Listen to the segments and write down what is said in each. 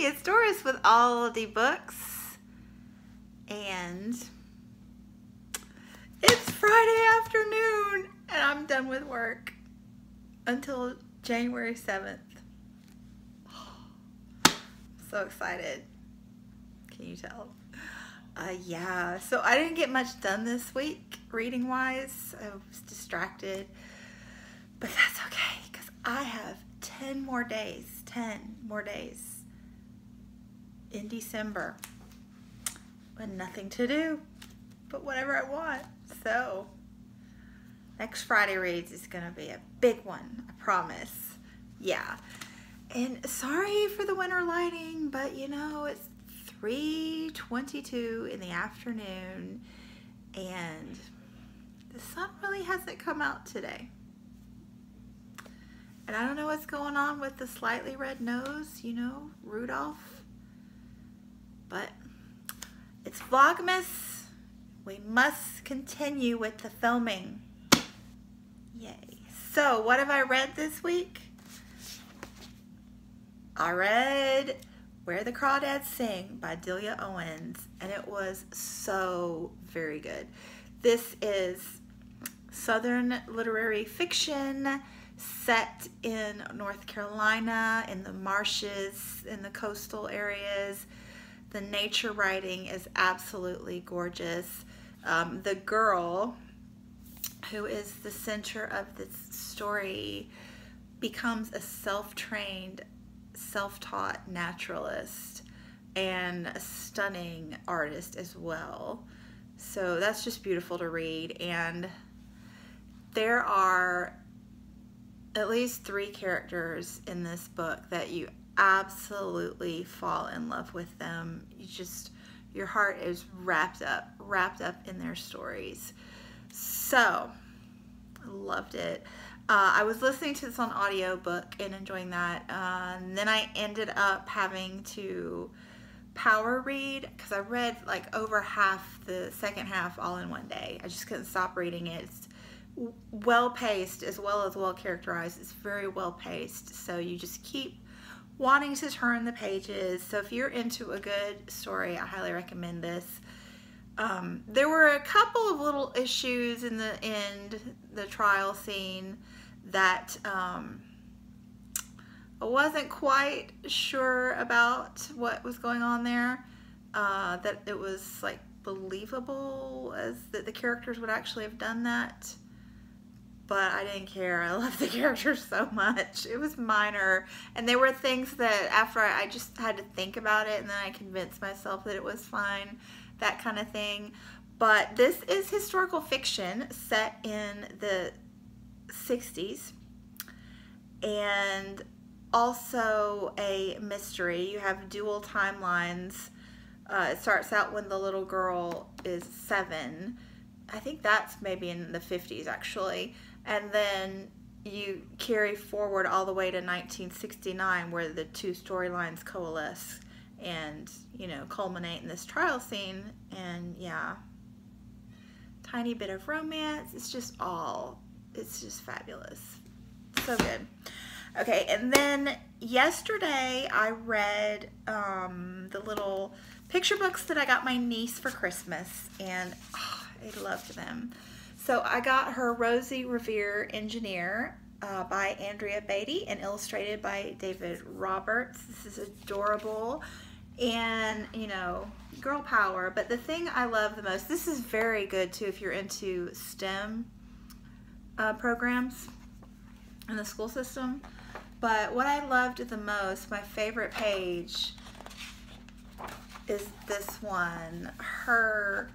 it's Doris with all the books, and it's Friday afternoon, and I'm done with work until January 7th. So excited. Can you tell? Yeah, so I didn't get much done this week, reading-wise. I was distracted, but that's okay, because I have 10 more days in December with nothing to do but whatever I want. So next Friday reads is gonna be a big one, I promise. Yeah, and sorry for the winter lighting, but you know, it's 3:22 in the afternoon and the sun really hasn't come out today. And I don't know what's going on with the slightly red nose, you know, Rudolph. But it's Vlogmas. We must continue with the filming. Yay. So what have I read this week? I read Where the Crawdads Sing by Delia Owens, and it was so very good. This is Southern literary fiction set in North Carolina, in the marshes, in the coastal areas. The nature writing is absolutely gorgeous. The girl who is the center of this story becomes a self-trained, self-taught naturalist and a stunning artist as well. So that's just beautiful to read. And there are at least 3 characters in this book that you absolutely fall in love with them. Your heart is wrapped up in their stories. So I loved it. I was listening to this on audiobook and enjoying that. And then I ended up having to power read because I read like over half the second half all in one day. I just couldn't stop reading it. It's well paced as well as well characterized. It's very well paced, so you just keep wanting to turn the pages. So if you're into a good story, I highly recommend this. There were a couple of little issues in the end, the trial scene, that I wasn't quite sure about what was going on there. That it was like believable as that the characters would actually have done that. But I didn't care. I love the characters so much. It was minor. And there were things that after I just had to think about it and then I convinced myself that it was fine, that kind of thing. But this is historical fiction set in the 60s and also a mystery. You have dual timelines. It starts out when the little girl is 7. I think that's maybe in the 50s actually. And then you carry forward all the way to 1969 where the 2 storylines coalesce and, you know, culminate in this trial scene. And yeah, tiny bit of romance. It's just fabulous. So good. Okay, and then yesterday I read the little picture books that I got my niece for Christmas, and I loved them. So I got her Rosie Revere Engineer by Andrea Beatty and illustrated by David Roberts. This is adorable and, you know, girl power. But the thing I love the most, this is very good too if you're into STEM programs in the school system. But what I loved the most, my favorite page, is this one. Her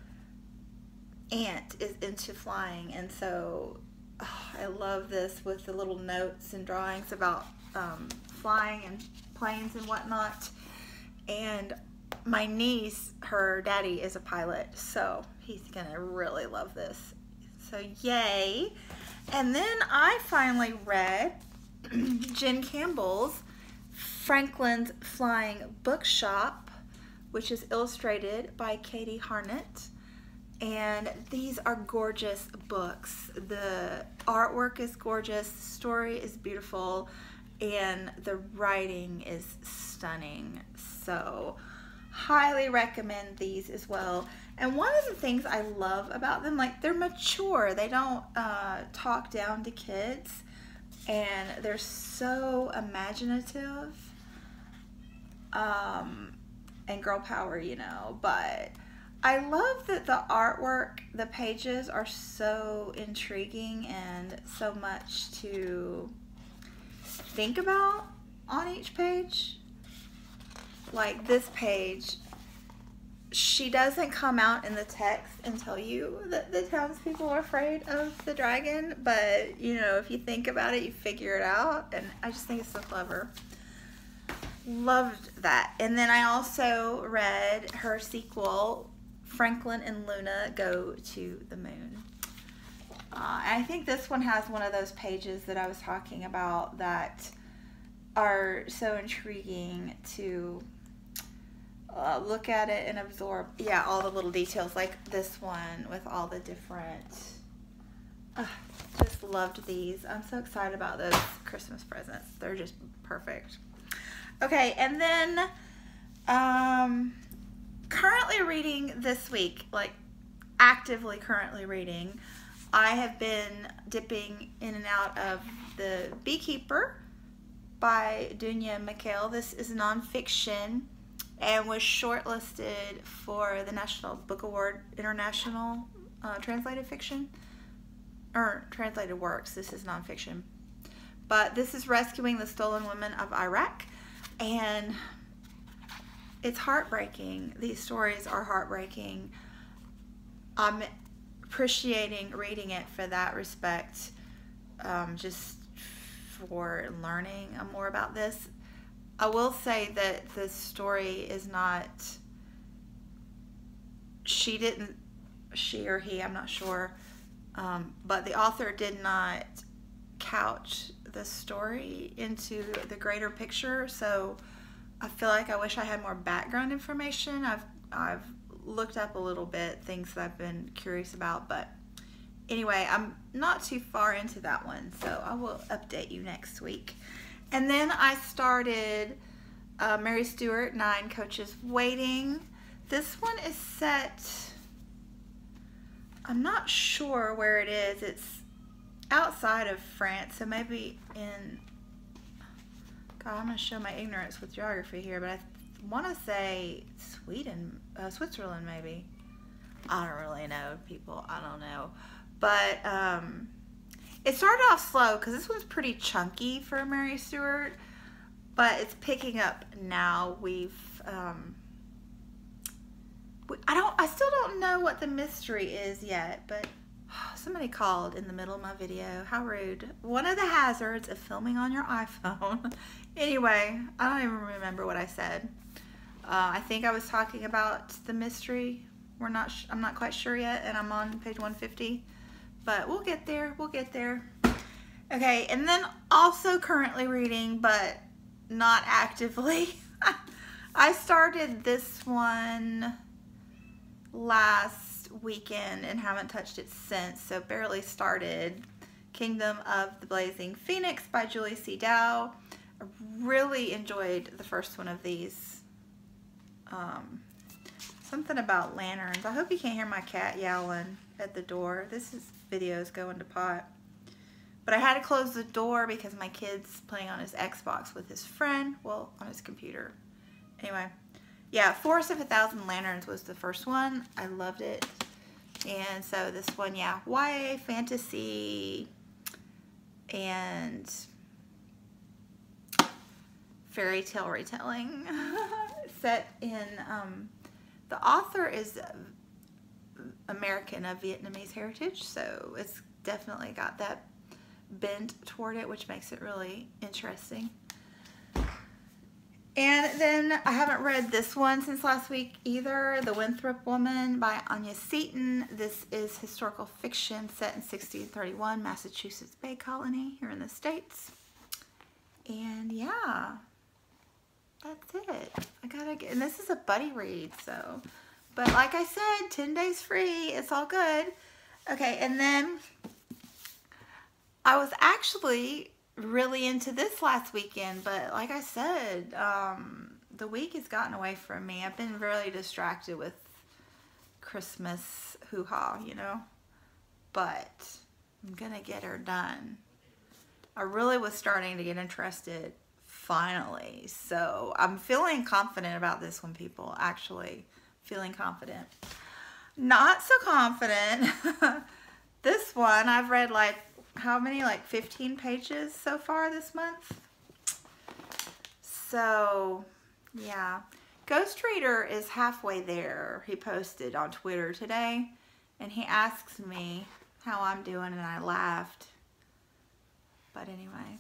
aunt is into flying, and so I love this with the little notes and drawings about flying and planes and whatnot. And my niece, her daddy is a pilot, so he's gonna really love this. So yay. And then I finally read Jen Campbell's Franklin's Flying Bookshop, which is illustrated by Katie Harnett. And these are gorgeous books. The artwork is gorgeous, the story is beautiful, and the writing is stunning. So highly recommend these as well. And one of the things I love about them, like, they're mature. They don't talk down to kids, and they're so imaginative and girl power, you know. But I love that the artwork, the pages are so intriguing and so much to think about on each page. Like this page, she doesn't come out in the text and tell you that the townspeople are afraid of the dragon, but you know, if you think about it, you figure it out, and I just think it's so clever. Loved that. And then I also read her sequel, Franklin and Luna Go to the Moon. I think this one has one of those pages that I was talking about that are so intriguing to look at it and absorb. Yeah, all the little details, like this one with all the different, just loved these. I'm so excited about those Christmas presents. They're just perfect. Okay, and then currently reading this week, like actively currently reading, I have been dipping in and out of The Beekeeper by Dunya Mikhail. This is nonfiction and was shortlisted for the National Book Award International Translated Fiction, or Translated Works. This is nonfiction. But this is rescuing the stolen women of Iraq, and it's heartbreaking. These stories are heartbreaking. I'm appreciating reading it for that respect, just for learning more about this. I will say that the story is not, she or he, I'm not sure, but the author did not couch the story into the greater picture, so I feel like I wish I had more background information. I've looked up a little bit, things that I've been curious about, but anyway, I'm not too far into that one, so I will update you next week. And then I started Mary Stewart, 9 Coaches Waiting. This one is set, I'm not sure where it is. It's outside of France, so maybe in, God, I'm going to show my ignorance with geography here, but I want to say Sweden, Switzerland maybe. I don't really know, people. I don't know. But it started off slow because this one's pretty chunky for Mary Stewart, but it's picking up now. I still don't know what the mystery is yet, but somebody called in the middle of my video. How rude. One of the hazards of filming on your iPhone. Anyway, I don't even remember what I said. I think I was talking about the mystery. I'm not quite sure yet, and I'm on page 150, but we'll get there. We'll get there. Okay, and then also currently reading, but not actively. I started this one last weekend and haven't touched it since, so barely started. Kingdom of the Blazing Phoenix by Julie C. Dow. I really enjoyed the first one of these. Something about lanterns. I hope you can't hear my cat yowling at the door. This video is going to pot. But I had to close the door because my kid's playing on his Xbox with his friend. Well, on his computer. Anyway. Yeah, Forest of 1,000 Lanterns was the first one. I loved it. And so this one, yeah, YA, fantasy, and fairy tale retelling. Set in, the author is American of Vietnamese heritage, so it's definitely got that bent toward it, which makes it really interesting. And then I haven't read this one since last week either, The Winthrop Woman by Anya Seton. This is historical fiction set in 1631 Massachusetts Bay Colony here in the States. And yeah, that's it. And this is a buddy read, so. But like I said, 10 days free. It's all good. Okay, and then I was actually really into this last weekend, but like I said, the week has gotten away from me. I've been really distracted with Christmas hoo-ha, you know, but I'm gonna get her done. I really was starting to get interested finally, so I'm feeling confident about this one, people. Actually feeling confident. Not so confident. This one I've read like how many, like 15 pages so far this month. So yeah, Ghost Reader is halfway there. He posted on Twitter today and he asks me how I'm doing and I laughed. But anyway,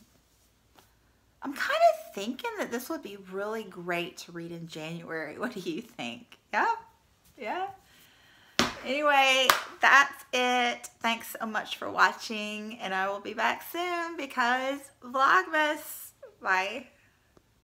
I'm kind of thinking that this would be really great to read in January. What do you think? Yeah? Yeah? Anyway, that's it. Thanks so much for watching, and I will be back soon because Vlogmas. Bye.